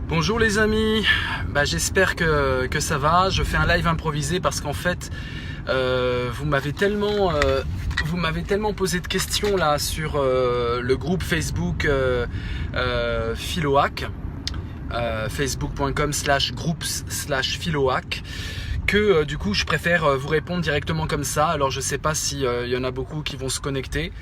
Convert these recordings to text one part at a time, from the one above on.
Bonjour les amis, j'espère que ça va. Je fais un live improvisé parce qu'en fait vous m'avez tellement posé de questions là sur le groupe Facebook Philohack, facebook.com/groups/Philohack, que du coup je préfère vous répondre directement comme ça. Alors je sais pas si y en a beaucoup qui vont se connecter.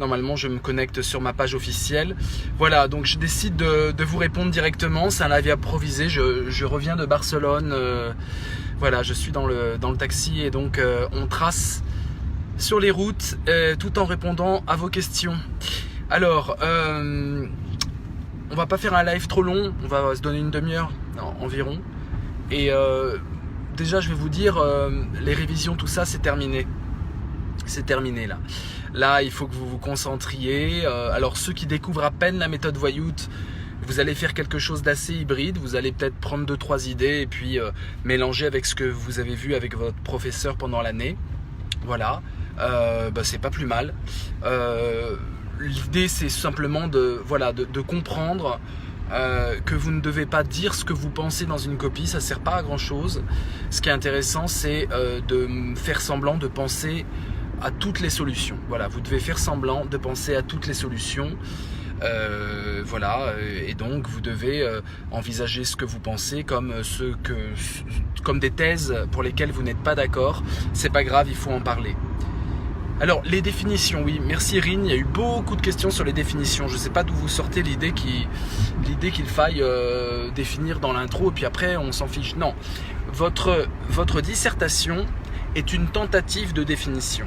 Normalement je me connecte sur ma page officielle. Voilà, donc je décide de vous répondre directement. C'est un live improvisé, je reviens de Barcelone. Voilà, je suis dans le taxi et donc on trace sur les routes tout en répondant à vos questions. Alors on va pas faire un live trop long, on va se donner une demi-heure environ. Et déjà je vais vous dire, les révisions, tout ça c'est terminé. C'est terminé là. Là, il faut que vous vous concentriez. Alors, ceux qui découvrent à peine la méthode Voyout, vous allez faire quelque chose d'assez hybride. Vous allez peut-être prendre 2-3 idées et puis mélanger avec ce que vous avez vu avec votre professeur pendant l'année. Voilà, c'est pas plus mal. L'idée, c'est simplement de comprendre que vous ne devez pas dire ce que vous pensez dans une copie. Ça sert pas à grand chose. Ce qui est intéressant, c'est de faire semblant de penser à toutes les solutions. Voilà, vous devez faire semblant de penser à toutes les solutions. Et donc vous devez envisager ce que vous pensez comme des thèses pour lesquelles vous n'êtes pas d'accord. C'est pas grave, il faut en parler. Alors les définitions, oui, merci Rin, il y a eu beaucoup de questions sur les définitions. Je ne sais pas d'où vous sortez l'idée qu'il faille définir dans l'intro et puis après on s'en fiche. Non, votre dissertation est une tentative de définition.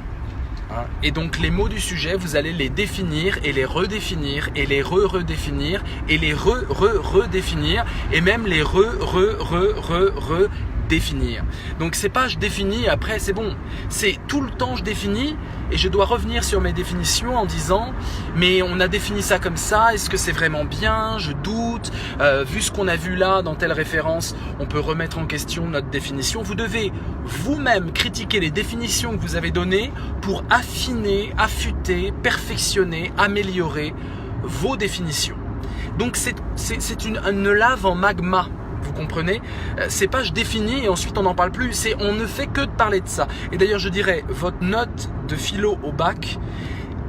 Et donc les mots du sujet, vous allez les définir et les redéfinir et les redéfinir et les redéfinir et même les redéfinir. Donc c'est pas je définis après c'est bon, c'est tout le temps je définis et je dois revenir sur mes définitions en disant mais on a défini ça comme ça, est-ce que c'est vraiment bien, je doute, vu ce qu'on a vu là dans telle référence, on peut remettre en question notre définition. Vous devez vous-même critiquer les définitions que vous avez données pour affiner, affûter, perfectionner, améliorer vos définitions. Donc c'est une lave en magma. Vous comprenez? C'est pas je définis et ensuite on n'en parle plus, c'est on ne fait que de parler de ça. Et d'ailleurs je dirais, votre note de philo au bac,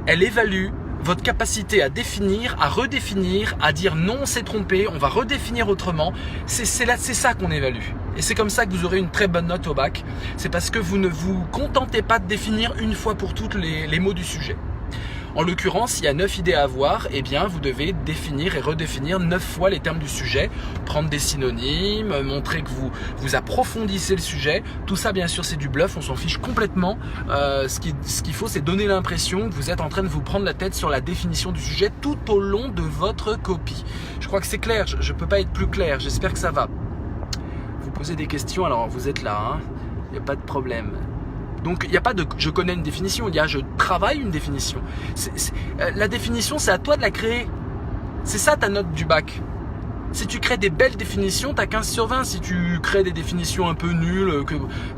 elle évalue votre capacité à définir, à redéfinir, à dire non c'est trompé, on va redéfinir autrement. C'est ça qu'on évalue. Et c'est comme ça que vous aurez une très bonne note au bac. C'est parce que vous ne vous contentez pas de définir une fois pour toutes les mots du sujet. En l'occurrence, il y a 9 idées à avoir, eh bien vous devez définir et redéfinir 9 fois les termes du sujet, prendre des synonymes, montrer que vous approfondissez le sujet. Tout ça, bien sûr, c'est du bluff, on s'en fiche complètement. Ce qu'il faut, c'est donner l'impression que vous êtes en train de vous prendre la tête sur la définition du sujet tout au long de votre copie. Je crois que c'est clair, je ne peux pas être plus clair, j'espère que ça va. Vous posez des questions, alors vous êtes là, il n'y a pas de problème. Donc il n'y a pas de je connais une définition, il y a je travaille une définition. La définition, c'est à toi de la créer. C'est ça ta note du bac. Si tu crées des belles définitions, tu as 15 sur 20. Si tu crées des définitions un peu nulles,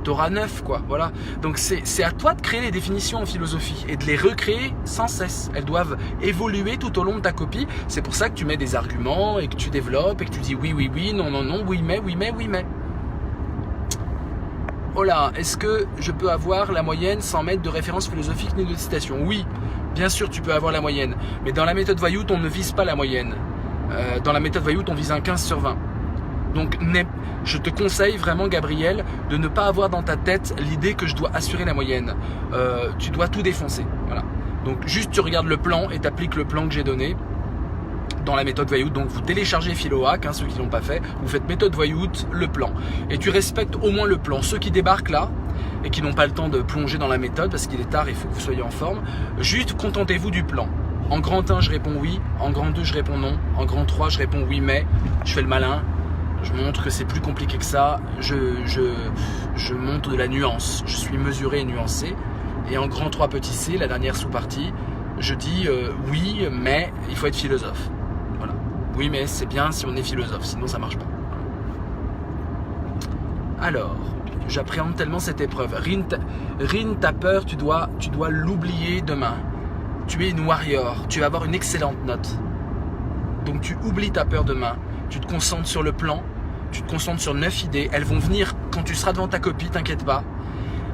tu auras 9, quoi. Voilà. Donc c'est à toi de créer les définitions en philosophie et de les recréer sans cesse. Elles doivent évoluer tout au long de ta copie. C'est pour ça que tu mets des arguments et que tu développes et que tu dis oui, oui, oui, non, non, non, oui, mais, oui, mais, oui, mais. Oh là, est-ce que je peux avoir la moyenne sans mettre de référence philosophique ni de citation? Oui, bien sûr tu peux avoir la moyenne. Mais dans la méthode Voyout, on ne vise pas la moyenne. Dans la méthode Voyout, on vise un 15 sur 20. Donc je te conseille vraiment, Gabriel, de ne pas avoir dans ta tête l'idée que je dois assurer la moyenne. Tu dois tout défoncer. Voilà. Donc juste tu regardes le plan et tu appliques le plan que j'ai donné dans la méthode Voyout. Donc vous téléchargez Philohack, ceux qui l'ont pas fait, vous faites méthode Voyout, le plan, et tu respectes au moins le plan. Ceux qui débarquent là et qui n'ont pas le temps de plonger dans la méthode parce qu'il est tard, il faut que vous soyez en forme, juste contentez-vous du plan. En grand 1 je réponds oui, en grand 2 je réponds non, en grand 3 je réponds oui mais, je fais le malin, je montre que c'est plus compliqué que ça, je montre de la nuance, je suis mesuré et nuancé. Et en grand 3 petit c, la dernière sous-partie, je dis oui mais il faut être philosophe. Voilà. Oui mais c'est bien si on est philosophe, sinon ça marche pas. Alors, j'appréhende tellement cette épreuve. Rin, t'as peur, tu dois l'oublier demain. Tu es une warrior, tu vas avoir une excellente note. Donc tu oublies ta peur demain. tu te concentres sur le plan, tu te concentres sur 9 idées. Elles vont venir quand tu seras devant ta copie, t'inquiète pas.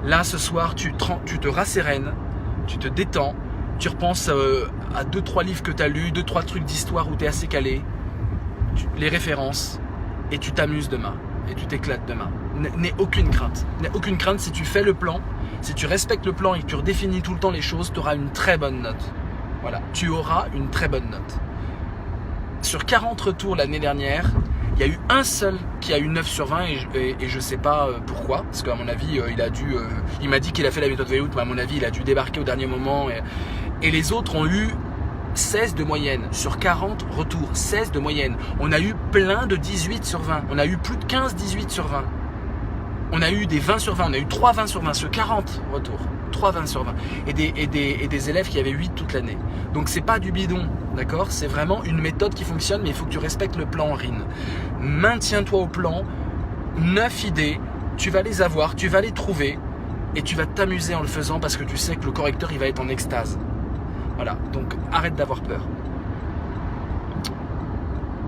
Là, ce soir, tu te rassérènes, tu te détends, tu repenses à 2-3 livres que tu as lus, 2-3 trucs d'histoire où tu es assez calé, les références, et tu t'amuses demain, et tu t'éclates demain. N'aie aucune crainte. N'aie aucune crainte si tu fais le plan, si tu respectes le plan et que tu redéfinis tout le temps les choses, tu auras une très bonne note. Voilà, tu auras une très bonne note. Sur 40 retours l'année dernière, il y a eu un seul qui a eu 9 sur 20 et je ne sais pas pourquoi, parce qu'à mon avis, il m'a dit qu'il a fait la méthode Vayout, mais à mon avis, il a dû débarquer au dernier moment. Et les autres ont eu 16 de moyenne, sur 40 retours, 16 de moyenne. On a eu plein de 18 sur 20, on a eu plus de 15 18 sur 20. On a eu des 20 sur 20, on a eu 3 20 sur 20 sur 40 retours. 3 20 sur 20. Et des élèves qui avaient 8 toute l'année. Donc c'est pas du bidon, d'accord? C'est vraiment une méthode qui fonctionne, mais il faut que tu respectes le plan RIN. Maintiens-toi au plan, 9 idées, tu vas les avoir, tu vas les trouver, et tu vas t'amuser en le faisant parce que tu sais que le correcteur il va être en extase. Voilà, donc arrête d'avoir peur.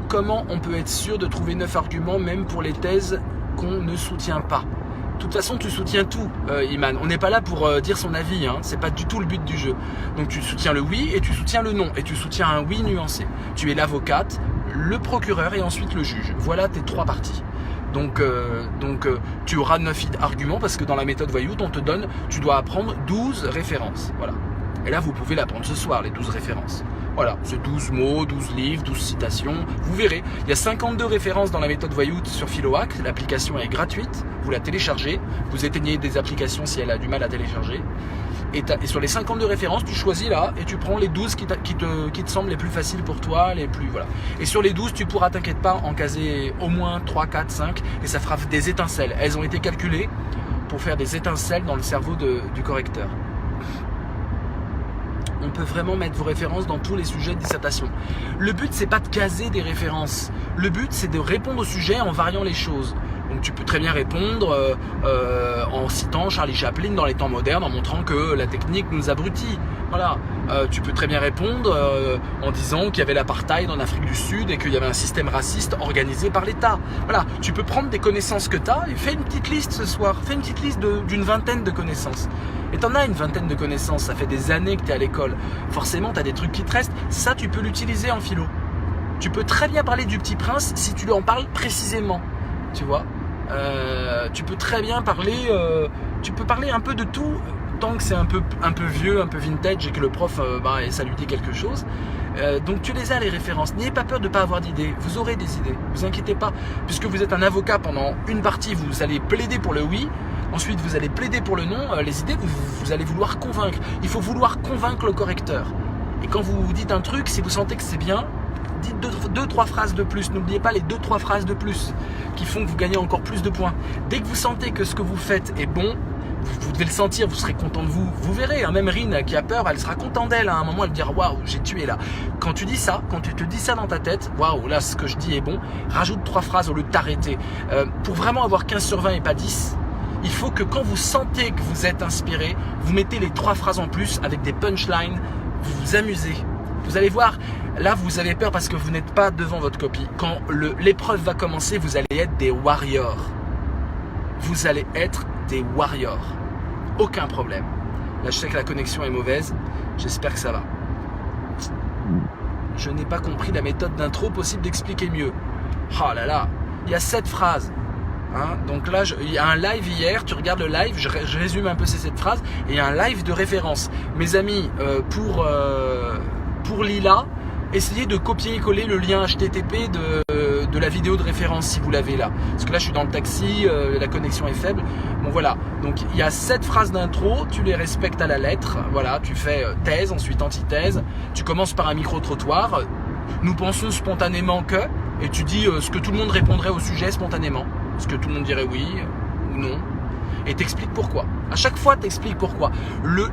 Comment on peut être sûr de trouver 9 arguments même pour les thèses qu'on ne soutient pas? De toute façon, tu soutiens tout, Iman. On n'est pas là pour dire son avis, hein. C'est pas du tout le but du jeu. Donc tu soutiens le oui et tu soutiens le non. Et tu soutiens un oui nuancé. Tu es l'avocate, le procureur et ensuite le juge. Voilà tes 3 parties. Donc tu auras 9 arguments parce que dans la méthode Vayout, on te donne, tu dois apprendre 12 références. Voilà. Et là, vous pouvez l'apprendre ce soir, les 12 références. Voilà, c'est 12 mots, 12 livres, 12 citations. Vous verrez, il y a 52 références dans la méthode Vayout sur Philohack. L'application est gratuite, vous la téléchargez. Vous éteignez des applications si elle a du mal à télécharger. Et sur les 52 références, tu choisis là et tu prends les 12 qui te semblent les plus faciles pour toi, les plus voilà. Et sur les 12, tu pourras, t'inquiète pas, en caser au moins 3, 4, 5 et ça fera des étincelles. Elles ont été calculées pour faire des étincelles dans le cerveau du correcteur. On peut vraiment mettre vos références dans tous les sujets de dissertation. Le but, c'est pas de caser des références. Le but, c'est de répondre au sujet en variant les choses. Donc tu peux très bien répondre en citant Charlie Chaplin dans les temps modernes, en montrant que la technique nous abrutit. Voilà. Tu peux très bien répondre en disant qu'il y avait l'apartheid en Afrique du Sud et qu'il y avait un système raciste organisé par l'État. Voilà. Tu peux prendre des connaissances que tu as et fais une petite liste ce soir. Fais une petite liste d'une vingtaine de connaissances. Et t'en as une vingtaine de connaissances. Ça fait des années que tu es à l'école. Forcément, tu as des trucs qui te restent. Ça, tu peux l'utiliser en philo. Tu peux très bien parler du Petit Prince si tu lui en parles précisément. Tu vois, tu peux très bien parler, tu peux parler un peu de tout tant que c'est un peu vieux, un peu vintage et que le prof, ça lui dit quelque chose. Donc tu les as les références. N'ayez pas peur de ne pas avoir d'idées. Vous aurez des idées. Vous inquiétez pas, puisque vous êtes un avocat pendant une partie, vous allez plaider pour le oui. Ensuite, vous allez plaider pour le non. Les idées, vous allez vouloir convaincre. Il faut vouloir convaincre le correcteur. Et quand vous dites un truc, si vous sentez que c'est bien, dites 2-3 phrases de plus. N'oubliez pas les 2-3 phrases de plus qui font que vous gagnez encore plus de points. Dès que vous sentez que ce que vous faites est bon, vous devez le sentir, vous serez content de vous. Vous verrez, hein, même Rin qui a peur, elle sera contente d'elle. À un moment, elle dira waouh, j'ai tué là. Quand tu dis ça, quand tu te dis ça dans ta tête, waouh, là ce que je dis est bon, rajoute 3 phrases au lieu de t'arrêter. Pour vraiment avoir 15 sur 20 et pas 10, il faut que quand vous sentez que vous êtes inspiré, vous mettez les 3 phrases en plus avec des punchlines, vous vous amusez. Vous allez voir, là vous avez peur parce que vous n'êtes pas devant votre copie. Quand l'épreuve va commencer, vous allez être des warriors. Vous allez être des warriors. Aucun problème. Là je sais que la connexion est mauvaise, j'espère que ça va. Je n'ai pas compris la méthode d'intro, possible d'expliquer mieux. Oh là là, il y a 7 phrases. Hein, donc là, il y a un live hier, tu regardes le live, je résume un peu ces 7 phrases, et il y a un live de référence. Mes amis, pour Lila, essayez de copier-coller le lien HTTP de la vidéo de référence si vous l'avez là. Parce que là, je suis dans le taxi, la connexion est faible. Bon voilà, donc il y a 7 phrases d'intro, tu les respectes à la lettre. Voilà, tu fais thèse, ensuite antithèse. Tu commences par un micro-trottoir. Nous pensons spontanément que, et tu dis ce que tout le monde répondrait au sujet spontanément. Ce que tout le monde dirait oui ou non. Et t'expliques pourquoi. À chaque fois, t'expliques pourquoi.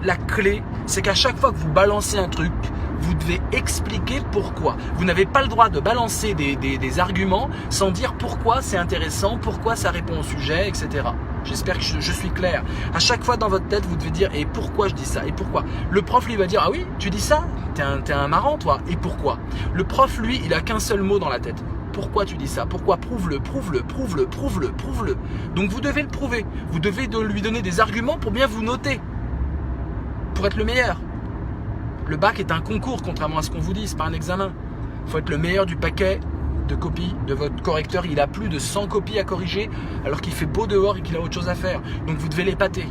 La clé, c'est qu'à chaque fois que vous balancez un truc, vous devez expliquer pourquoi. Vous n'avez pas le droit de balancer des arguments sans dire pourquoi c'est intéressant, pourquoi ça répond au sujet, etc. J'espère que je suis clair. À chaque fois dans votre tête, vous devez dire et pourquoi je dis ça, et pourquoi. Le prof lui va dire ah oui, tu dis ça, t'es un marrant toi, et pourquoi. Le prof lui, il a qu'un seul mot dans la tête. Pourquoi tu dis ça? Pourquoi? Prouve-le, prouve-le, prouve-le, prouve-le, prouve-le. Donc vous devez le prouver. Vous devez lui donner des arguments pour bien vous noter. Pour être le meilleur. Le bac est un concours, contrairement à ce qu'on vous dit, c'est pas un examen. Il faut être le meilleur du paquet de copies de votre correcteur. Il a plus de 100 copies à corriger alors qu'il fait beau dehors et qu'il a autre chose à faire. Donc vous devez l'épater.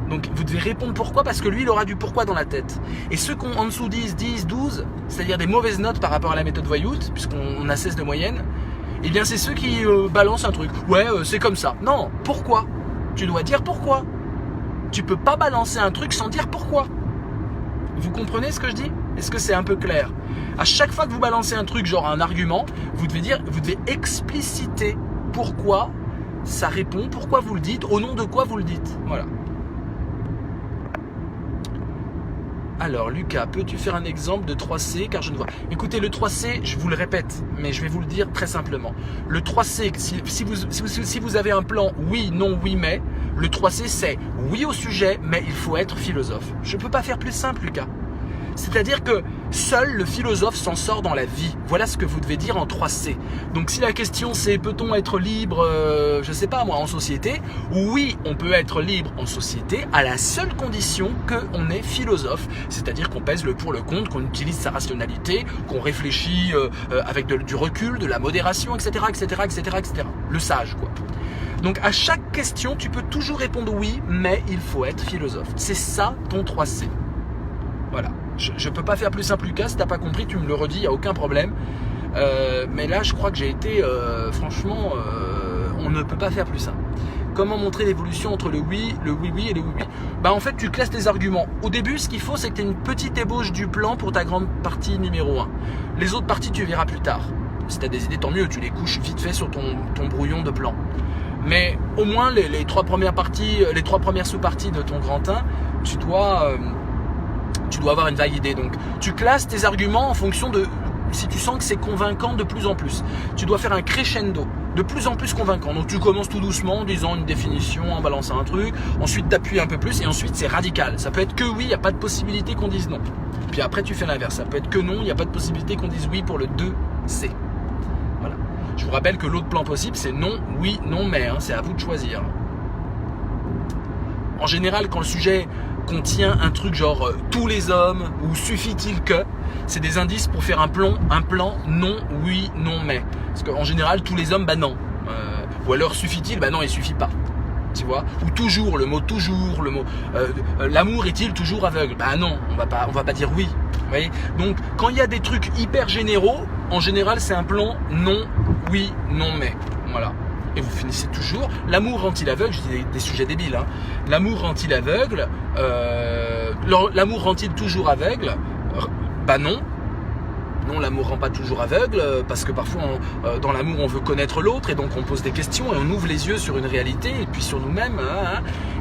Donc vous devez répondre pourquoi, parce que lui il aura du pourquoi dans la tête. Et ceux qui ont en dessous 10, 10, 12, c'est-à-dire des mauvaises notes par rapport à la méthode Voyout, puisqu'on a 16 de moyenne, eh bien c'est ceux qui balancent un truc. Ouais, c'est comme ça. Non, pourquoi? Tu dois dire pourquoi. Tu peux pas balancer un truc sans dire pourquoi. Vous comprenez ce que je dis? Est-ce que c'est un peu clair? À chaque fois que vous balancez un truc, genre un argument, vous devez expliciter pourquoi ça répond, pourquoi vous le dites, au nom de quoi vous le dites. Voilà. Alors Lucas, peux-tu faire un exemple de 3C car je ne vois... Écoutez, le 3C, je vous le répète, mais je vais vous le dire très simplement. Le 3C, si vous avez un plan oui, non, oui, mais, le 3C c'est oui au sujet, mais il faut être philosophe. Je ne peux pas faire plus simple, Lucas. C'est-à-dire que seul le philosophe s'en sort dans la vie. Voilà ce que vous devez dire en 3C. Donc si la question c'est peut-on être libre, je sais pas moi, en société? Oui, on peut être libre en société à la seule condition qu'on est philosophe. C'est-à-dire qu'on pèse le pour le contre, qu'on utilise sa rationalité, qu'on réfléchit avec du recul, de la modération, etc., etc., etc., etc. Le sage, quoi. Donc à chaque question, tu peux toujours répondre oui, mais il faut être philosophe. C'est ça ton 3C. Voilà. Je ne peux pas faire plus simple, Lucas. Si tu n'as pas compris, tu me le redis, il n'y a aucun problème. Mais là, je crois que j'ai été... franchement, on ne peut pas faire plus simple. Comment montrer l'évolution entre le oui et le oui-oui? En fait, tu classes tes arguments. Au début, ce qu'il faut, c'est que tu aies une petite ébauche du plan pour ta grande partie numéro 1. Les autres parties, tu verras plus tard. Si tu as des idées, tant mieux. Tu les couches vite fait sur ton brouillon de plan. Mais au moins, les trois premières sous-parties de ton grand 1, tu dois avoir une vague idée. Donc, tu classes tes arguments en fonction de si tu sens que c'est convaincant de plus en plus. Tu dois faire un crescendo, de plus en plus convaincant. Donc, tu commences tout doucement en disant une définition, en balançant un truc. Ensuite, tu appuies un peu plus et ensuite, c'est radical. Ça peut être que oui, il n'y a pas de possibilité qu'on dise non. Puis après, tu fais l'inverse. Ça peut être que non, il n'y a pas de possibilité qu'on dise oui pour le 2C. Voilà. Je vous rappelle que l'autre plan possible, c'est non, oui, non, mais. C'est à vous de choisir. En général, quand le sujet contient un truc genre tous les hommes ou suffit-il que, c'est des indices pour faire un plan non, oui, non, mais. Parce qu'en général, tous les hommes, non. Ou alors suffit-il, non, il suffit pas. Tu vois? Ou toujours, le mot toujours, le mot l'amour est-il toujours aveugle? Non, on va pas dire oui. Vous voyez? Donc, quand il y a des trucs hyper généraux, en général, c'est un plan non, oui, non, mais. Voilà. Et vous finissez toujours. L'amour rend-il aveugle? Je dis des sujets débiles. L'amour rend-il aveugle? L'amour rend-il toujours aveugle? Non. Non, l'amour rend pas toujours aveugle, parce que parfois, dans l'amour, on veut connaître l'autre, et donc on pose des questions, et on ouvre les yeux sur une réalité, et puis sur nous-mêmes.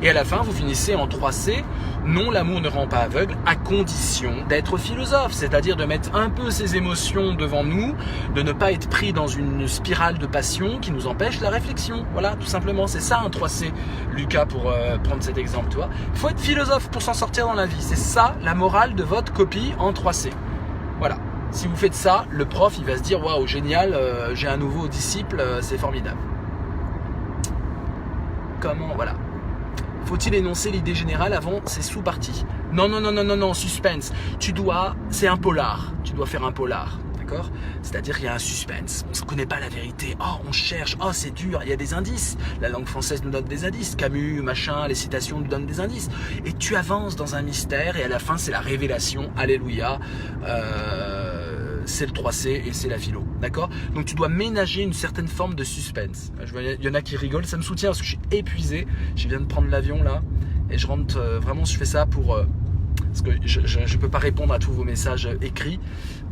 Et à la fin, vous finissez en 3C. Non, l'amour ne rend pas aveugle, à condition d'être philosophe, c'est-à-dire de mettre un peu ses émotions devant nous, de ne pas être pris dans une spirale de passion qui nous empêche la réflexion. Voilà, tout simplement, c'est ça un 3C, Lucas, pour prendre cet exemple, tu vois. Il faut être philosophe pour s'en sortir dans la vie, c'est ça la morale de votre copie en 3C. Voilà. Si vous faites ça, le prof, il va se dire « Waouh, génial, j'ai un nouveau disciple, c'est formidable. » Comment, voilà. Faut-il énoncer l'idée générale avant ces sous-parties? Non, suspense. C'est un polar. Tu dois faire un polar, d'accord? C'est-à-dire qu'il y a un suspense. On ne connaît pas la vérité. Oh, on cherche. Oh, c'est dur. Il y a des indices. La langue française nous donne des indices. Camus, machin, les citations nous donnent des indices. Et tu avances dans un mystère et à la fin, c'est la révélation. Alléluia. C'est le 3C et c'est la philo, d'accord? Donc tu dois ménager une certaine forme de suspense. Il y en a qui rigolent, ça me soutient parce que je suis épuisé. Je viens de prendre l'avion là et je rentre vraiment, je fais ça pour parce que je peux pas répondre à tous vos messages écrits.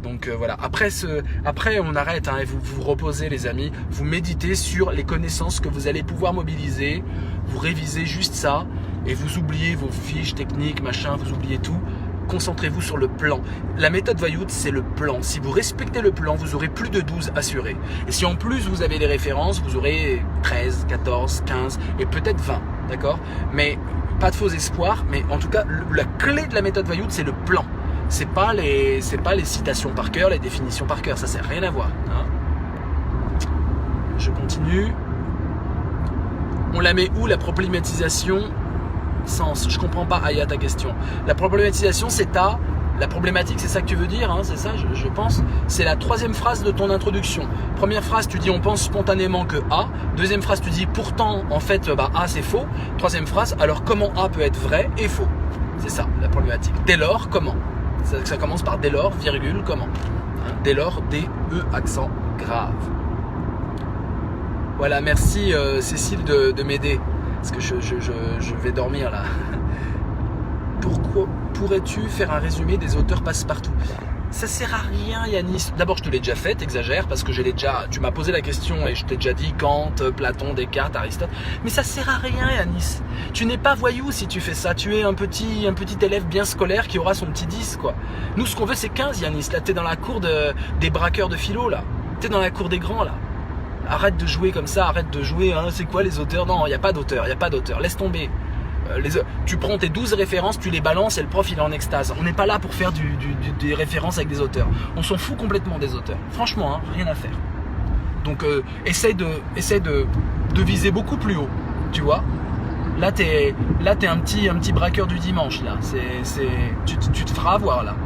Donc voilà. Après on arrête et vous vous reposez les amis. Vous méditez sur les connaissances que vous allez pouvoir mobiliser. Vous révisez juste ça et vous oubliez vos fiches techniques, machin. Vous oubliez tout. Concentrez-vous sur le plan. La méthode Voyout, c'est le plan. Si vous respectez le plan, vous aurez plus de 12 assurés. Et si en plus vous avez les références, vous aurez 13, 14, 15 et peut-être 20. D'accord? Mais pas de faux espoirs. Mais en tout cas, la clé de la méthode Voyout, c'est le plan. C'est pas les citations par cœur, les définitions par cœur. Ça sert rien à voir. continue. On la met où la problématisation? Sens, je comprends pas Aya ta question. La problématisation c'est la problématique, c'est ça que tu veux dire, hein, c'est ça je pense. C'est la troisième phrase de ton introduction. Première phrase tu dis on pense spontanément que A. Deuxième phrase tu dis pourtant en fait A c'est faux. Troisième phrase alors comment A peut être vrai et faux. C'est ça la problématique. Dès lors comment? Ça commence par dès lors, virgule, comment, hein, dès lors, D-E accent grave. Voilà, merci Cécile de m'aider. Parce que je vais dormir là. Pourquoi pourrais-tu faire un résumé des auteurs passe-partout? Ça sert à rien Yanis. D'abord je te l'ai déjà fait, t'exagères parce que tu m'as posé la question et je t'ai déjà dit Kant, Platon, Descartes, Aristote. Mais ça sert à rien Yanis. Tu n'es pas voyou si tu fais ça. Tu es un petit élève bien scolaire qui aura son petit 10 quoi. Nous ce qu'on veut c'est 15 Yanis. Là t'es dans la cour des braqueurs de philo là. T'es dans la cour des grands là. Arrête de jouer comme ça, arrête de jouer, hein, c'est quoi les auteurs? Non, il n'y a pas d'auteur, laisse tomber. Tu prends tes 12 références, tu les balances et le prof il est en extase. On n'est pas là pour faire des références avec des auteurs. On s'en fout complètement des auteurs. Franchement, hein, rien à faire. Donc essaie de viser beaucoup plus haut, tu vois. Là t'es un petit braqueur du dimanche là. Tu te feras avoir là.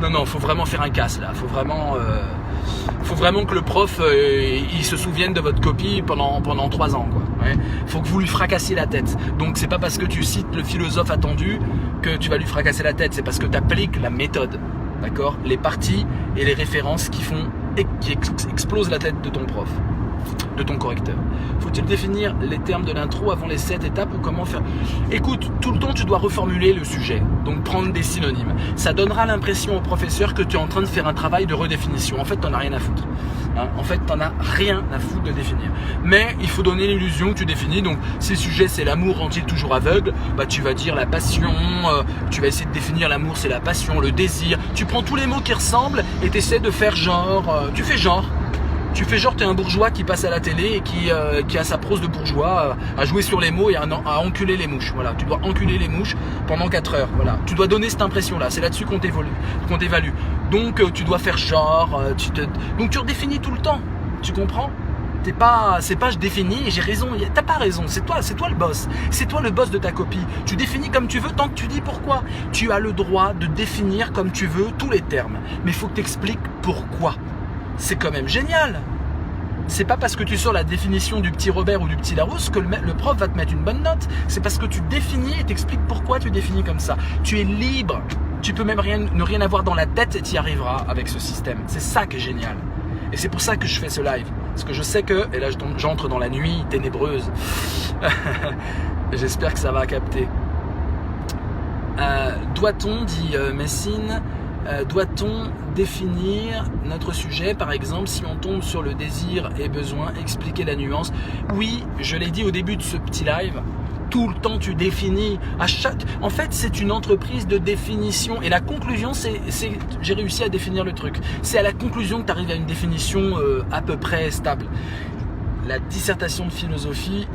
Non, faut vraiment faire un casse là. Faut vraiment que le prof il se souvienne de votre copie pendant 3 ans quoi. Ouais. Faut que vous lui fracassiez la tête. Donc c'est pas parce que tu cites le philosophe attendu que tu vas lui fracasser la tête, c'est parce que tu appliques la méthode. D'accord? Les parties et les références qui explosent la tête de ton prof, de ton correcteur. Faut-il définir les termes de l'intro avant les 7 étapes ou comment faire? Écoute, tout le temps tu dois reformuler le sujet, donc prendre des synonymes. Ça donnera l'impression au professeur que tu es en train de faire un travail de redéfinition. En fait, t'en as rien à foutre. Hein, en fait, t'en as rien à foutre de définir. Mais il faut donner l'illusion que tu définis. Donc, si le sujet c'est l'amour rend-il toujours aveugle, bah tu vas dire la passion. Tu vas essayer de définir l'amour, c'est la passion, le désir. Tu prends tous les mots qui ressemblent et tu essaies de faire genre. Tu fais genre t'es un bourgeois qui passe à la télé et qui a sa prose de bourgeois à jouer sur les mots et à enculer les mouches. Voilà, tu dois enculer les mouches pendant 4 heures. Voilà, tu dois donner cette impression-là. C'est là-dessus qu'on t'évalue. Donc tu dois faire genre. Donc tu redéfinis tout le temps. Tu comprends? C'est pas je définis et j'ai raison. T'as pas raison. C'est toi le boss. C'est toi le boss de ta copie. Tu définis comme tu veux tant que tu dis pourquoi. Tu as le droit de définir comme tu veux tous les termes. Mais il faut que tu expliques pourquoi. C'est quand même génial. C'est pas parce que tu sors la définition du petit Robert ou du petit Larousse que le prof va te mettre une bonne note. C'est parce que tu définis et t'expliques pourquoi tu définis comme ça. Tu es libre. Tu peux même ne rien avoir dans la tête et tu y arriveras avec ce système. C'est ça qui est génial. Et c'est pour ça que je fais ce live. Parce que je sais que, et là j'entre dans la nuit ténébreuse. J'espère que ça va capter. Doit-on, dit Messine, doit-on définir notre sujet? Par exemple, si on tombe sur le désir et besoin, expliquer la nuance. Oui, je l'ai dit au début de ce petit live, tout le temps tu définis. En fait, c'est une entreprise de définition. Et la conclusion, j'ai réussi à définir le truc. C'est à la conclusion que tu arrives à une définition à peu près stable. La dissertation de philosophie,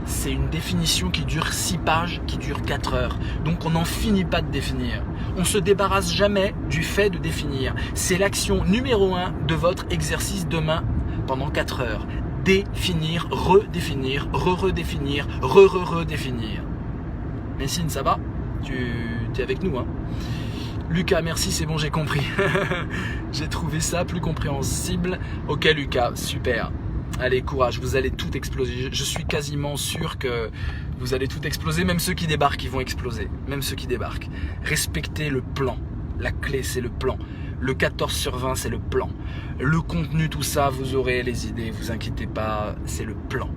c'est une définition qui dure 6 pages, qui dure 4 heures. Donc on n'en finit pas de définir. On ne se débarrasse jamais du fait de définir. C'est l'action numéro 1 de votre exercice demain pendant 4 heures. Définir, redéfinir, redéfinir, redéfinir. Messine, ça va? Tu es avec nous, hein? Lucas, merci, c'est bon, j'ai compris. J'ai trouvé ça plus compréhensible. Ok Lucas, super. Allez, courage, vous allez tout exploser. Je suis quasiment sûr que vous allez tout exploser. Même ceux qui débarquent, ils vont exploser. Même ceux qui débarquent. Respectez le plan. La clé, c'est le plan. Le 14/20, c'est le plan. Le contenu, tout ça, vous aurez les idées. Vous inquiétez pas, c'est le plan.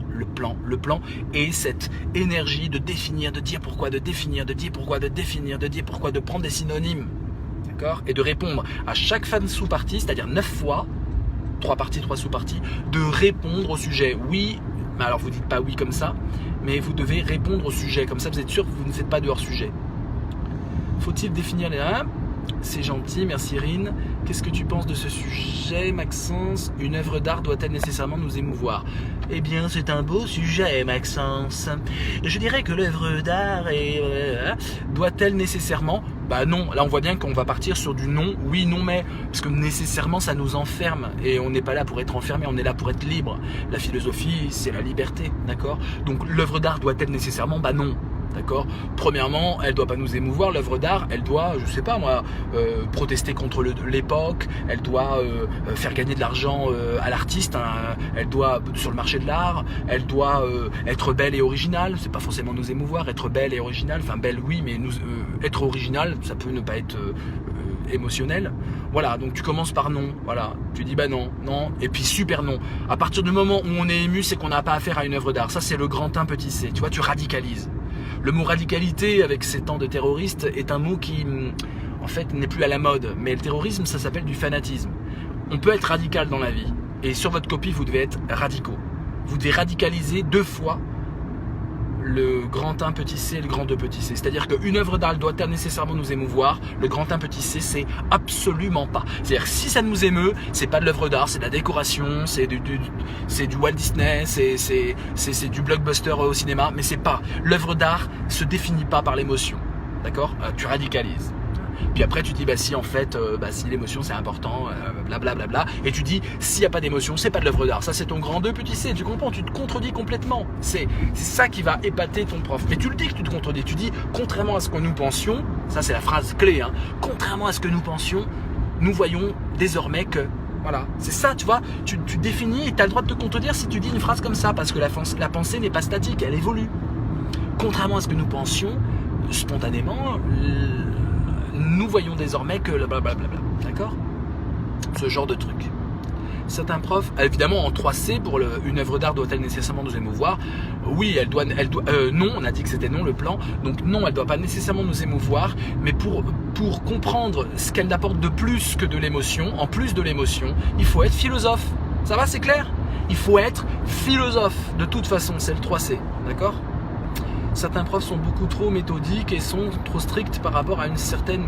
Le plan. Et cette énergie de définir, de dire pourquoi, de définir, de dire pourquoi, de définir, de dire pourquoi, de prendre des synonymes. D'accord? Et de répondre à chaque fan sous-partie, c'est-à-dire 9 fois, 3 parties, 3 sous-parties, de répondre au sujet. Oui, mais alors vous dites pas oui comme ça, mais vous devez répondre au sujet. Comme ça, vous êtes sûr que vous ne faites pas de hors-sujet. Faut-il définir les... C'est gentil, merci Rine. Qu'est-ce que tu penses de ce sujet, Maxence? Une œuvre d'art doit-elle nécessairement nous émouvoir? Eh bien, c'est un beau sujet, Maxence. Je dirais que l'œuvre d'art doit-elle nécessairement... Bah non, là on voit bien qu'on va partir sur du non, oui, non, mais, parce que nécessairement ça nous enferme, et on n'est pas là pour être enfermé, on est là pour être libre. La philosophie, c'est la liberté, d'accord? Donc l'œuvre d'art doit-elle nécessairement? Bah non. D'accord. Premièrement, elle doit pas nous émouvoir, l'œuvre d'art, elle doit, je sais pas moi, protester contre l'époque, elle doit faire gagner de l'argent à l'artiste, hein, elle doit, sur le marché de l'art, elle doit être belle et originale, c'est pas forcément nous émouvoir, être belle et originale, enfin belle oui, mais être original, ça peut ne pas être émotionnel. Voilà, donc tu commences par non, voilà, tu dis bah non, non, et puis super non. À partir du moment où on est ému, c'est qu'on n'a pas affaire à une œuvre d'art, ça c'est le grand 1 petit c, tu vois, tu radicalises. Le mot radicalité, avec ces temps de terroristes, est un mot qui, en fait, n'est plus à la mode. Mais le terrorisme, ça s'appelle du fanatisme. On peut être radical dans la vie. Et sur votre copie, vous devez être radicaux. Vous devez radicaliser 2 fois le grand 1 petit c et le grand 2 petit c. C'est-à-dire qu'une œuvre d'art doit-elle nécessairement nous émouvoir? Le grand 1 petit c, c'est absolument pas. C'est-à-dire si ça nous émeut, c'est pas de l'œuvre d'art, c'est de la décoration, c'est du Walt Disney, c'est du blockbuster au cinéma, mais c'est pas. L'œuvre d'art se définit pas par l'émotion. D'accord? Tu radicalises. Puis après tu dis bah si en fait si l'émotion c'est important, blablabla, et tu dis s'il n'y a pas d'émotion c'est pas de l'œuvre d'art, ça c'est ton grand 2 petit c, tu comprends, tu te contredis complètement, c'est ça qui va épater ton prof, mais tu le dis que tu te contredis, tu dis contrairement à ce que nous pensions, ça c'est la phrase clé, hein, contrairement à ce que nous pensions, nous voyons désormais que, voilà, c'est ça, tu vois, tu définis et tu as le droit de te contredire si tu dis une phrase comme ça, parce que la pensée n'est pas statique, elle évolue. Contrairement à ce que nous pensions, spontanément, nous voyons désormais que blablabla, d'accord? Ce genre de truc. Certains profs, évidemment en 3C, pour une œuvre d'art doit-elle nécessairement nous émouvoir? Oui, elle doit non, on a dit que c'était non le plan, donc non, elle doit pas nécessairement nous émouvoir, mais pour comprendre ce qu'elle apporte de plus que de l'émotion, en plus de l'émotion, il faut être philosophe. Ça va, c'est clair? Il faut être philosophe, de toute façon, c'est le 3C, d'accord? Certains profs sont beaucoup trop méthodiques et sont trop stricts par rapport à une certaine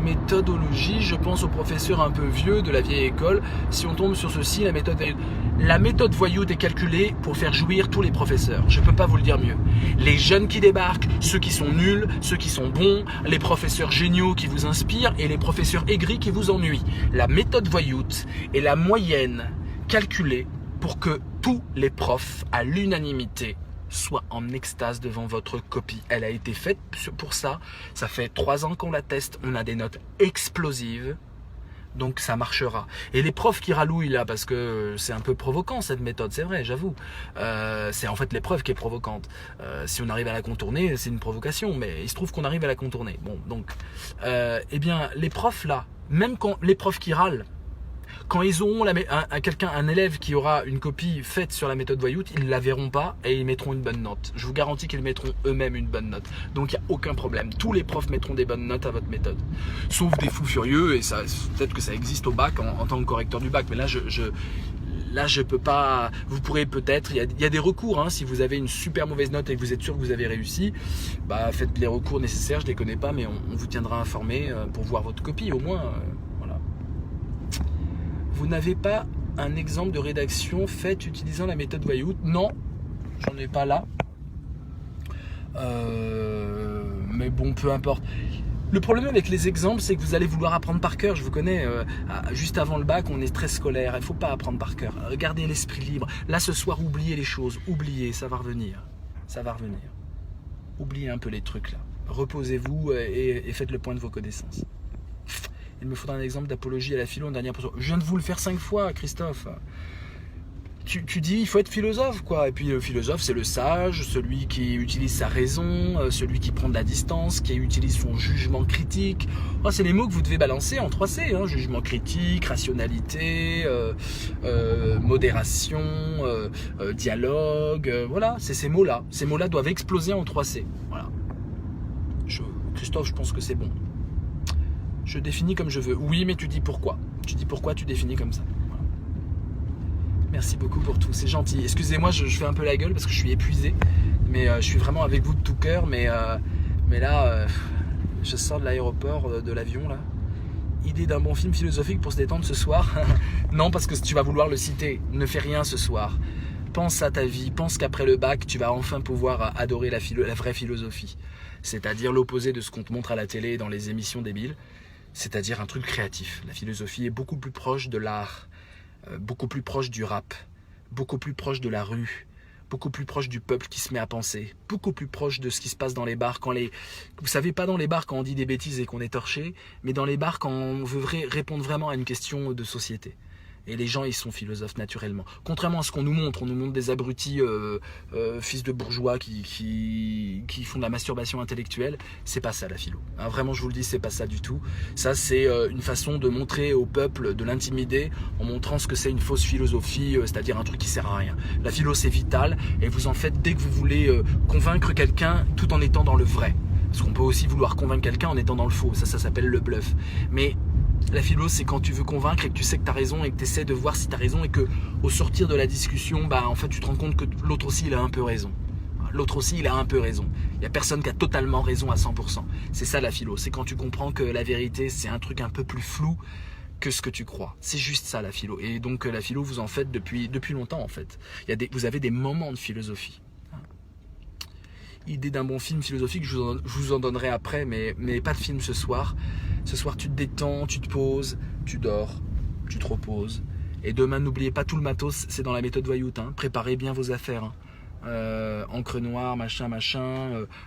méthodologie. Je pense aux professeurs un peu vieux de la vieille école. Si on tombe sur ceci, la méthode voyoute est calculée pour faire jouir tous les professeurs. Je ne peux pas vous le dire mieux. Les jeunes qui débarquent, ceux qui sont nuls, ceux qui sont bons, les professeurs géniaux qui vous inspirent et les professeurs aigris qui vous ennuient. La méthode voyoute est la moyenne calculée pour que tous les profs, à l'unanimité, soit en extase devant votre copie. Elle a été faite pour ça. Ça fait 3 ans qu'on la teste. On a des notes explosives. Donc ça marchera. Et les profs qui rallouillent là, parce que c'est un peu provoquant cette méthode, c'est vrai, j'avoue. C'est en fait l'épreuve qui est provocante. Si on arrive à la contourner, c'est une provocation. Mais il se trouve qu'on arrive à la contourner. Bon, donc, eh bien, les profs là, même quand les profs qui râlent, quand ils auront un élève qui aura une copie faite sur la méthode voyoute, ils ne la verront pas et ils mettront une bonne note. Je vous garantis qu'ils mettront eux-mêmes une bonne note. Donc il n'y a aucun problème. Tous les profs mettront des bonnes notes à votre méthode. Sauf des fous furieux, et peut-être que ça existe au bac en tant que correcteur du bac. Mais là, je peux pas. Vous pourrez peut-être. Il y a des recours. Hein, si vous avez une super mauvaise note et que vous êtes sûr que vous avez réussi, bah faites les recours nécessaires. Je les connais pas, mais on vous tiendra informé pour voir votre copie au moins. Vous n'avez pas un exemple de rédaction faite utilisant la méthode voyoute? Non, j'en ai pas là. Mais bon, peu importe. Le problème avec les exemples, c'est que vous allez vouloir apprendre par cœur. Je vous connais, juste avant le bac, on est très scolaire. Il ne faut pas apprendre par cœur. Gardez l'esprit libre. Là, ce soir, oubliez les choses. Oubliez, ça va revenir. Ça va revenir. Oubliez un peu les trucs là. Reposez-vous et faites le point de vos connaissances. Il me faudra un exemple d'apologie à la philo en dernière position. Je viens de vous le faire 5 fois, Christophe. Tu dis, il faut être philosophe, quoi. Et puis le philosophe, c'est le sage, celui qui utilise sa raison, celui qui prend de la distance, qui utilise son jugement critique. Oh, c'est les mots que vous devez balancer en 3C. Hein. Jugement critique, rationalité, modération, dialogue. Voilà, c'est ces mots-là. Ces mots-là doivent exploser en 3C. Voilà. Christophe, je pense que c'est bon. Je définis comme je veux. Oui, mais tu dis pourquoi. Tu dis pourquoi tu définis comme ça. Voilà. Merci beaucoup pour tout, c'est gentil. Excusez-moi, je fais un peu la gueule parce que je suis épuisé. Mais je suis vraiment avec vous de tout cœur. Mais là, je sors de l'aéroport, de l'avion là. Idée d'un bon film philosophique pour se détendre ce soir? Non, parce que tu vas vouloir le citer. Ne fais rien ce soir. Pense à ta vie. Pense qu'après le bac, tu vas enfin pouvoir adorer la vraie philosophie. c'est-à-dire l'opposé de ce qu'on te montre à la télé dans les émissions débiles, c'est-à-dire un truc créatif. La philosophie est beaucoup plus proche de l'art, beaucoup plus proche du rap, beaucoup plus proche de la rue, beaucoup plus proche du peuple qui se met à penser, beaucoup plus proche de ce qui se passe dans les bars. Vous savez, pas dans les bars quand on dit des bêtises et qu'on est torché, mais dans les bars quand on veut répondre vraiment à une question de société. Et les gens, ils sont philosophes naturellement. Contrairement à ce qu'on nous montre, on nous montre des abrutis fils de bourgeois qui font de la masturbation intellectuelle. C'est pas ça la philo. Hein, vraiment, je vous le dis, c'est pas ça du tout. Ça, c'est une façon de montrer au peuple, de l'intimider, en montrant ce que c'est une fausse philosophie, c'est-à-dire un truc qui sert à rien. La philo, c'est vital, et vous en faites dès que vous voulez convaincre quelqu'un, tout en étant dans le vrai. Parce qu'on peut aussi vouloir convaincre quelqu'un en étant dans le faux. Ça s'appelle le bluff. Mais la philo, c'est quand tu veux convaincre et que tu sais que tu as raison et que tu essaies de voir si tu as raison et que au sortir de la discussion, en fait, tu te rends compte que l'autre aussi, il a un peu raison. L'autre aussi, il a un peu raison. Il n'y a personne qui a totalement raison à 100%. C'est ça la philo. C'est quand tu comprends que la vérité, c'est un truc un peu plus flou que ce que tu crois. C'est juste ça la philo. Et donc la philo, vous en faites depuis longtemps en fait. Vous avez des moments de philosophie. Idée d'un bon film philosophique, je vous en donnerai après, mais pas de film ce soir. Ce soir, tu te détends, tu te poses, tu dors, tu te reposes. Et demain, n'oubliez pas tout le matos, c'est dans la méthode Voyout. Hein. Préparez bien vos affaires. Hein. Encre noire, machin,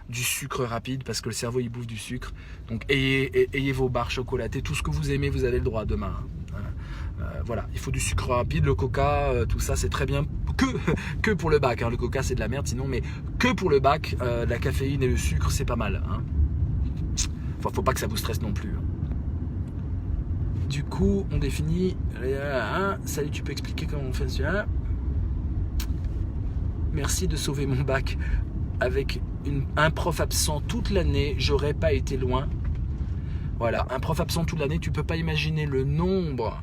du sucre rapide, parce que le cerveau, il bouffe du sucre. Donc, ayez vos barres chocolatées. Tout ce que vous aimez, vous avez le droit demain. Hein. Voilà, il faut du sucre rapide, le coca, tout ça, c'est très bien. Que pour le bac. Hein. Le coca, c'est de la merde, sinon, mais que pour le bac, la caféine et le sucre, c'est pas mal. Hein. Faut pas que ça vous stresse non plus. Hein. Du coup, on définit. Salut, tu peux expliquer comment on fait ça? Merci de sauver mon bac. Avec un prof absent toute l'année, j'aurais pas été loin. Voilà, un prof absent toute l'année, tu peux pas imaginer le nombre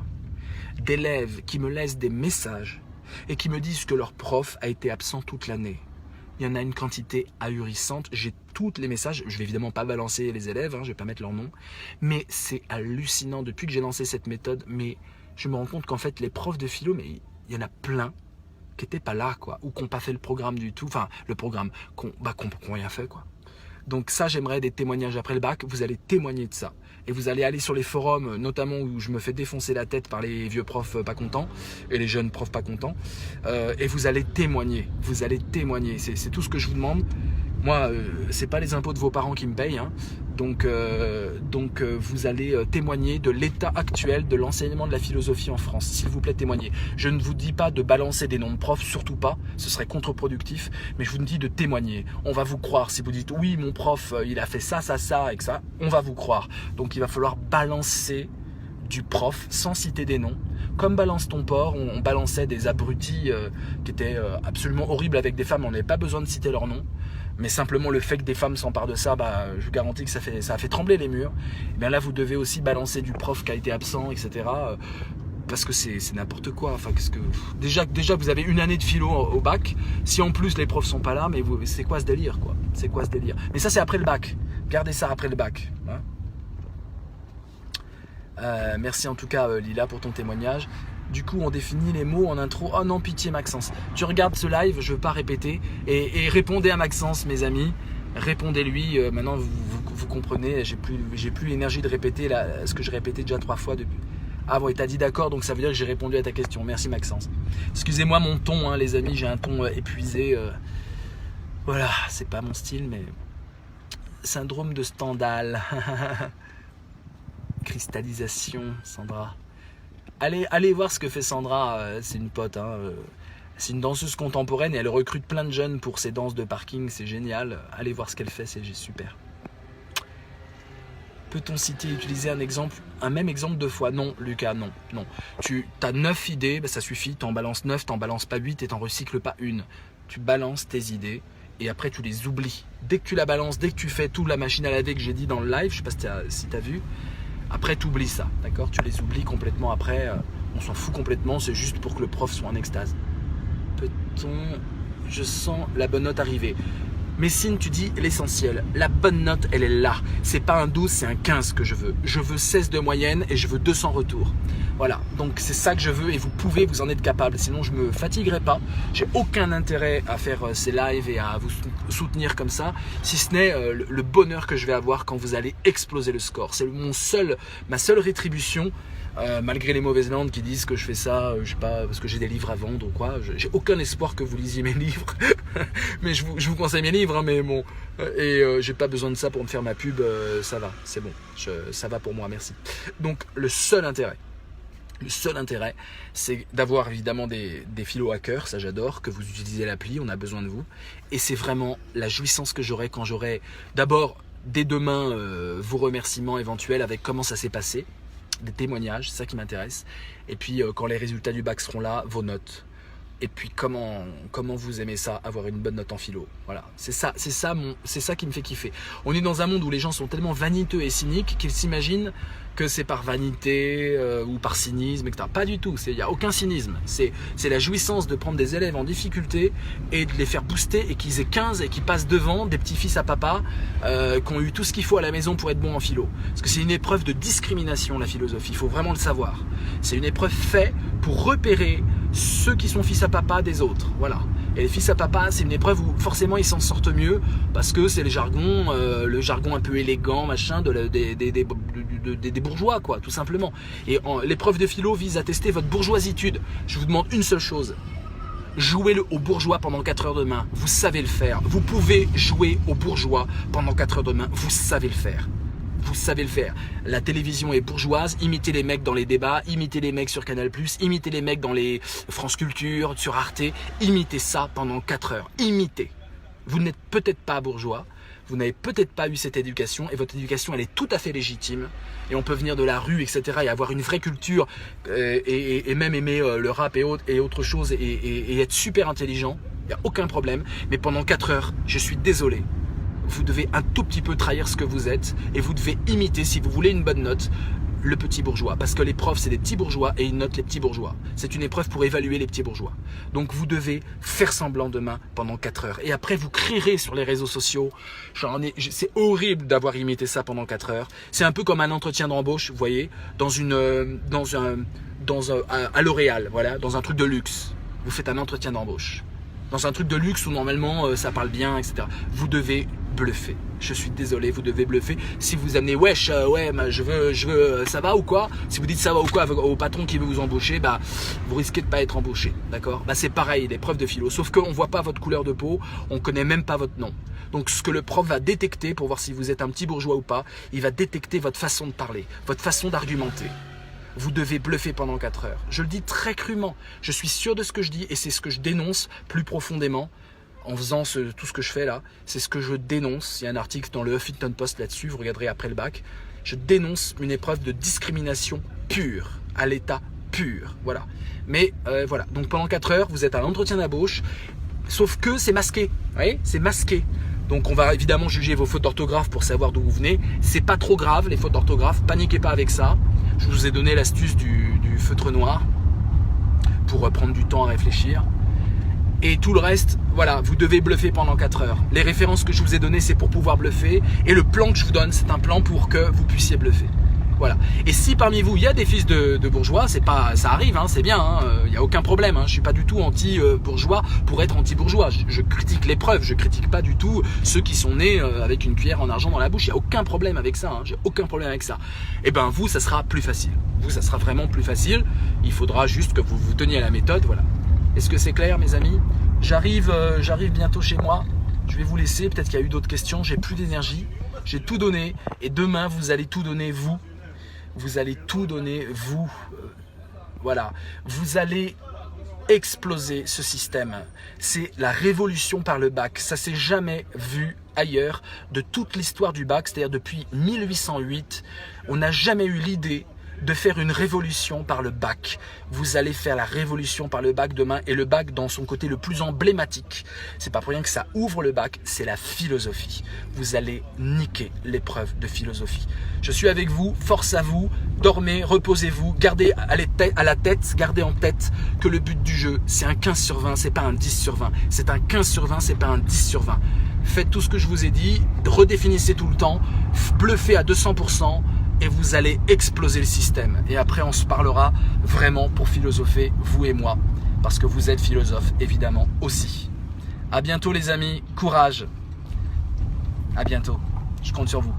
d'élèves qui me laissent des messages et qui me disent que leur prof a été absent toute l'année. Il y en a une quantité ahurissante. J'ai tous les messages. Je vais évidemment pas balancer les élèves, je vais pas mettre leur nom. Mais c'est hallucinant. Depuis que j'ai lancé cette méthode, mais je me rends compte qu'en fait, les profs de philo, mais il y en a plein qui n'étaient pas là, quoi, ou qui n'ont pas fait le programme du tout. Enfin, le programme, qui n'ont rien fait, quoi. Donc ça, j'aimerais des témoignages après le bac. Vous allez témoigner de ça. Et vous allez aller sur les forums, notamment où je me fais défoncer la tête par les vieux profs pas contents et les jeunes profs pas contents. Et vous allez témoigner. Vous allez témoigner. C'est tout ce que je vous demande. Moi, c'est pas les impôts de vos parents qui me payent. Hein. Donc vous allez témoigner de l'état actuel de l'enseignement de la philosophie en France. S'il vous plaît, témoignez. Je ne vous dis pas de balancer des noms de profs, surtout pas. Ce serait contre-productif. Mais je vous dis de témoigner. On va vous croire. Si vous dites oui, mon prof, il a fait ça, et que ça, on va vous croire. Donc il va falloir balancer du prof sans citer des noms. Comme Balance ton porc, on balançait des abrutis qui étaient absolument horribles avec des femmes. On n'avait pas besoin de citer leur nom. Mais simplement le fait que des femmes s'emparent de ça, je vous garantis que ça a fait trembler les murs. Et bien là, vous devez aussi balancer du prof qui a été absent, etc. Parce que c'est n'importe quoi. Enfin, déjà, vous avez une année de philo au bac. Si en plus les profs sont pas là, mais c'est quoi ce délire, quoi? C'est quoi ce délire? Mais ça, c'est après le bac. Gardez ça après le bac. Hein. Merci en tout cas, Lila, pour ton témoignage. Du coup, on définit les mots en intro. Oh non, pitié Maxence. Tu regardes ce live, je veux pas répéter. Et répondez à Maxence, mes amis. Répondez-lui. Maintenant, vous comprenez. J'ai plus l'énergie de répéter là, ce que je répétais déjà 3 fois depuis. Ah bon, et t'as dit d'accord, donc ça veut dire que j'ai répondu à ta question. Merci Maxence. Excusez-moi mon ton, hein, les amis. J'ai un ton épuisé. Voilà, c'est pas mon style, mais syndrome de Stendhal. Cristallisation, Sandra. Allez voir ce que fait Sandra, c'est une pote, hein, c'est une danseuse contemporaine et elle recrute plein de jeunes pour ses danses de parking, c'est génial. Allez voir ce qu'elle fait, c'est super. Peut-on citer et utiliser un même exemple 2 fois? Non, Lucas, non. Tu as 9 idées, ça suffit, t'en balances 9, t'en balances pas 8 et t'en recycles pas une. Tu balances tes idées et après tu les oublies. Dès que tu la balances, dès que tu fais tout la machine à laver que j'ai dit dans le live, je sais pas si t'as vu, après tu oublies ça, d'accord? Tu les oublies complètement après, on s'en fout complètement, c'est juste pour que le prof soit en extase. Je sens la bonne note arriver. Messine, tu dis l'essentiel. La bonne note, elle est là. C'est pas un 12, c'est un 15 que je veux. Je veux 16 de moyenne et je veux 200 retours. Voilà, donc c'est ça que je veux et vous pouvez, vous en êtes capable. Sinon, je me fatiguerai pas. J'ai aucun intérêt à faire ces lives et à vous soutenir comme ça, si ce n'est le bonheur que je vais avoir quand vous allez exploser le score. C'est ma seule rétribution. Malgré les mauvaises langues qui disent que je fais ça, je sais pas, parce que j'ai des livres à vendre ou quoi, j'ai aucun espoir que vous lisiez mes livres, mais je vous conseille mes livres, hein, mais bon, j'ai pas besoin de ça pour me faire ma pub, ça va, c'est bon, ça va pour moi, merci. Donc le seul intérêt, c'est d'avoir évidemment des philo hackers, ça j'adore, que vous utilisez l'appli, on a besoin de vous, et c'est vraiment la jouissance que j'aurai quand j'aurai d'abord dès demain vos remerciements éventuels avec comment ça s'est passé. Des témoignages, c'est ça qui m'intéresse. Et puis quand les résultats du bac seront là, vos notes. Et puis comment vous aimez ça, avoir une bonne note en philo. Voilà, c'est ça qui me fait kiffer. On est dans un monde où les gens sont tellement vaniteux et cyniques qu'ils s'imaginent que c'est par vanité ou par cynisme, etc. Pas du tout, il n'y a aucun cynisme. C'est la jouissance de prendre des élèves en difficulté et de les faire booster et qu'ils aient 15 et qu'ils passent devant des petits-fils à papa qui ont eu tout ce qu'il faut à la maison pour être bons en philo. Parce que c'est une épreuve de discrimination, la philosophie, il faut vraiment le savoir. C'est une épreuve faite pour repérer ceux qui sont fils à papa des autres, voilà. Et les fils à papa, c'est une épreuve où forcément ils s'en sortent mieux parce que c'est le jargon un peu élégant, machin, des bourgeois, quoi, tout simplement. Et l'épreuve de philo vise à tester votre bourgeoisitude. Je vous demande une seule chose. Jouez-le au bourgeois pendant 4 heures de main. Vous savez le faire. Vous pouvez jouer au bourgeois pendant 4 heures de main. Vous savez le faire. Vous savez le faire. La télévision est bourgeoise, imitez les mecs dans les débats, imitez les mecs sur Canal+, imitez les mecs dans les France Culture, sur Arte, imitez ça pendant 4 heures. Imitez. Vous n'êtes peut-être pas bourgeois, vous n'avez peut-être pas eu cette éducation et votre éducation elle est tout à fait légitime et on peut venir de la rue, etc. et avoir une vraie culture et même aimer le rap et autre chose et être super intelligent, il n'y a aucun problème. Mais pendant 4 heures, je suis désolé. Vous devez un tout petit peu trahir ce que vous êtes et vous devez imiter, si vous voulez une bonne note, le petit bourgeois. Parce que les profs, c'est des petits bourgeois et ils notent les petits bourgeois. C'est une épreuve pour évaluer les petits bourgeois. Donc vous devez faire semblant demain pendant 4 heures. Et après, vous crierez sur les réseaux sociaux. C'est horrible d'avoir imité ça pendant 4 heures. C'est un peu comme un entretien d'embauche, vous voyez, à L'Oréal, voilà, dans un truc de luxe. Vous faites un entretien d'embauche. Dans un truc de luxe où normalement ça parle bien, etc. Vous devez bluffer. Je suis désolé, vous devez bluffer. Si vous amenez wesh, je veux, ça va ou quoi? Si vous dites ça va ou quoi au patron qui veut vous embaucher, bah vous risquez de pas être embauché, d'accord? Bah c'est pareil, l'épreuve de philo. Sauf qu'on voit pas votre couleur de peau, on connaît même pas votre nom. Donc ce que le prof va détecter pour voir si vous êtes un petit bourgeois ou pas, il va détecter votre façon de parler, votre façon d'argumenter. Vous devez bluffer pendant 4 heures. Je le dis très crûment. Je suis sûr de ce que je dis et c'est ce que je dénonce plus profondément en faisant tout ce que je fais là. C'est ce que je dénonce. Il y a un article dans le Huffington Post là-dessus, vous regarderez après le bac. Je dénonce une épreuve de discrimination pure, à l'état pur. Voilà. Mais voilà. Donc pendant 4 heures, vous êtes à l'entretien d'embauche, sauf que c'est masqué. Vous voyez, c'est masqué. Donc on va évidemment juger vos fautes d'orthographe pour savoir d'où vous venez. C'est pas trop grave les fautes d'orthographe, paniquez pas avec ça. Je vous ai donné l'astuce du feutre noir pour prendre du temps à réfléchir. Et tout le reste, voilà, vous devez bluffer pendant 4 heures. Les références que je vous ai données, c'est pour pouvoir bluffer. Et le plan que je vous donne, c'est un plan pour que vous puissiez bluffer. Voilà. Et si parmi vous, il y a des fils de bourgeois, ça arrive, hein, c'est bien, il n'y a aucun problème. Hein, je ne suis pas du tout anti-bourgeois pour être anti-bourgeois. Je critique l'épreuve, je ne critique pas du tout ceux qui sont nés avec une cuillère en argent dans la bouche. Il n'y a aucun problème avec ça, j'ai aucun problème avec ça. Et bien vous, ça sera plus facile. Vous, ça sera vraiment plus facile. Il faudra juste que vous vous teniez à la méthode, voilà. Est-ce que c'est clair, mes amis? J'arrive bientôt chez moi. Je vais vous laisser, peut-être qu'il y a eu d'autres questions. J'ai plus d'énergie, j'ai tout donné. Et demain, vous allez tout donner, vous. Vous allez tout donner, vous. Voilà. Vous allez exploser ce système. C'est la révolution par le bac. Ça s'est jamais vu ailleurs de toute l'histoire du bac. C'est-à-dire depuis 1808, on n'a jamais eu l'idée de faire une révolution par le bac. Vous allez faire la révolution par le bac demain, et le bac dans son côté le plus emblématique. C'est pas pour rien que ça ouvre le bac, c'est la philosophie. Vous allez niquer l'épreuve de philosophie. Je suis avec vous, force à vous, dormez, reposez-vous, gardez à la tête, gardez en tête que le but du jeu, c'est un 15 sur 20, c'est pas un 10 sur 20. C'est un 15 sur 20, c'est pas un 10 sur 20. faites tout ce que je vous ai dit, redéfinissez tout le temps, bluffez à 200% et vous allez exploser le système. Et après, on se parlera vraiment pour philosopher, vous et moi, parce que vous êtes philosophe, évidemment, aussi. À bientôt les amis, courage. À bientôt, je compte sur vous.